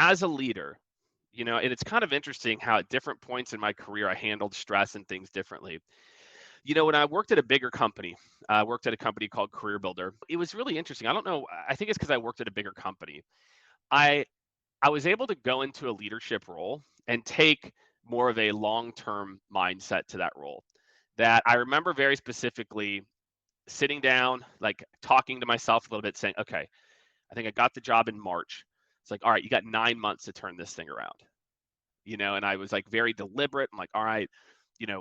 as a leader, and it's kind of interesting how at different points in my career I handled stress and things differently. When I worked at a bigger company, I worked at a company called Career Builder. It was really interesting. I don't know. I think it's because I worked at a bigger company. I I was able to go into a leadership role and take more of a long-term mindset to that role. That I remember very specifically sitting down, like talking to myself a little bit, saying, "Okay, I think I got the job in March." It's like, "All right, you got 9 months to turn this thing around." And I was like very deliberate. I'm like, all right,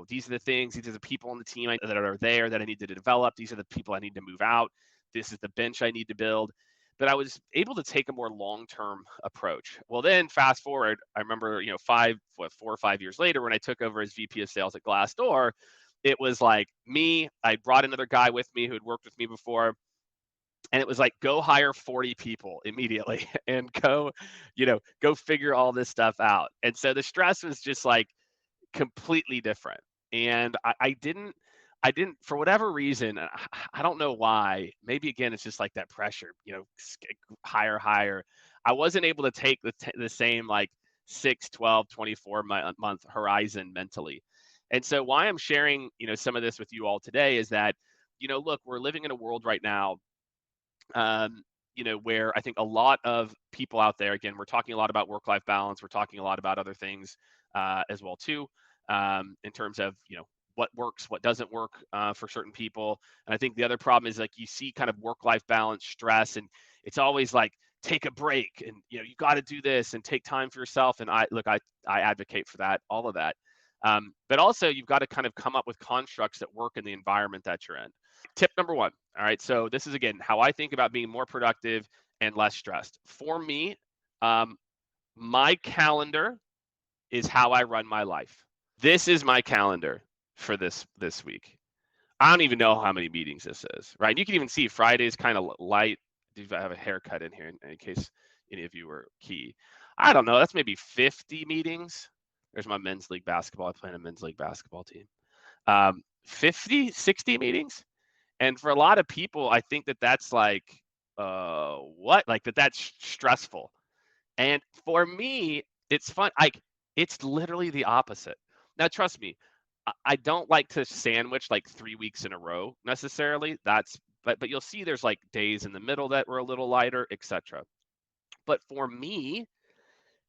these are the things, these are the people on the team that are there that I need to develop. These are the people I need to move out. This is the bench I need to build. But I was able to take a more long-term approach. Well, then fast forward, I remember, 4 or 5 years later, when I took over as VP of sales at Glassdoor, it was like me, I brought another guy with me who had worked with me before, and it was like, go hire 40 people immediately and go figure all this stuff out. And so the stress was just like completely different. And I didn't, for whatever reason, I don't know why. Maybe again, it's just like that pressure, higher. I wasn't able to take the same like 6, 12, 24 month horizon mentally. And so why I'm sharing, some of this with you all today is that, look, we're living in a world right now, where I think a lot of people out there, again, we're talking a lot about work-life balance. We're talking a lot about other things as well too, in terms of what works, what doesn't work for certain people. And I think the other problem is like you see kind of work-life balance stress, and it's always like take a break, and you got to do this and take time for yourself. And I advocate for that, all of that. But also you've got to kind of come up with constructs that work in the environment that you're in. Tip number one. All right. So this is again how I think about being more productive and less stressed. For me, um, my calendar is how I run my life. This is my calendar for this week. I don't even know how many meetings this is, right? You can even see Friday's kind of light. Do I have a haircut in here in case any of you were key? I don't know. That's maybe 50 meetings. There's my men's league basketball. I play in a men's league basketball team. 50, 60 meetings. And for a lot of people, I think that that's like, what? Like that's stressful. And for me, it's fun. Like it's literally the opposite. Now, trust me, I don't like to sandwich like 3 weeks in a row necessarily. But you'll see there's like days in the middle that were a little lighter, etc. But for me,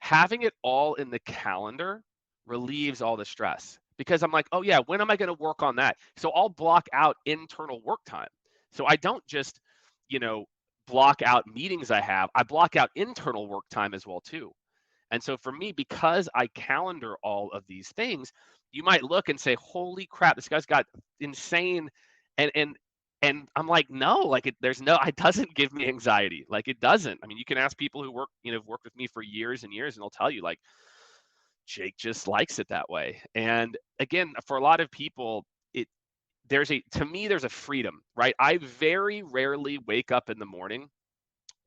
having it all in the calendar relieves all the stress because I'm like, oh yeah, when am I going to work on that? So I'll block out internal work time. So I don't just, you know, block out meetings I have, I block out internal work time as well too. And so for me, because I calendar all of these things, you might look and say, holy crap, this guy's got insane and I'm like, no, like there's no, it doesn't give me anxiety. Like it doesn't. I mean, you can ask people who have worked with me for years and years, and they'll tell you like Jake just likes it that way. And again, for a lot of people, to me, there's a freedom, right? I very rarely wake up in the morning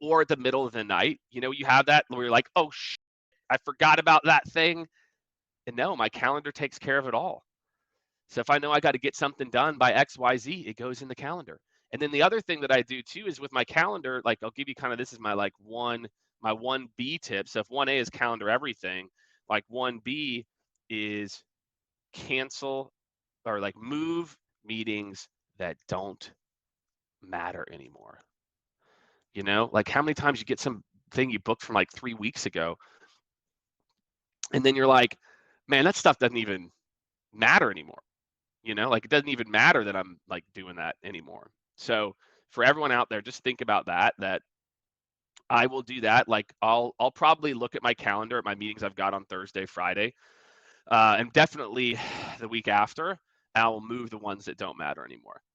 or at the middle of the night. You have that where you're like, oh, I forgot about that thing. And no, my calendar takes care of it all. So if I know I got to get something done by XYZ, it goes in the calendar. And then the other thing that I do too is with my calendar, like I'll give you kind of, this is my like my 1B tip. So if 1A is calendar everything, like 1B is cancel or like move meetings that don't matter anymore. Like how many times you get some thing you booked from like 3 weeks ago, and then you're like, man, that stuff doesn't even matter anymore. Like it doesn't even matter that I'm like doing that anymore. So for everyone out there, just think about that I will do that. Like I'll probably look at my calendar at my meetings I've got on Thursday, Friday, and definitely the week after, and I will move the ones that don't matter anymore.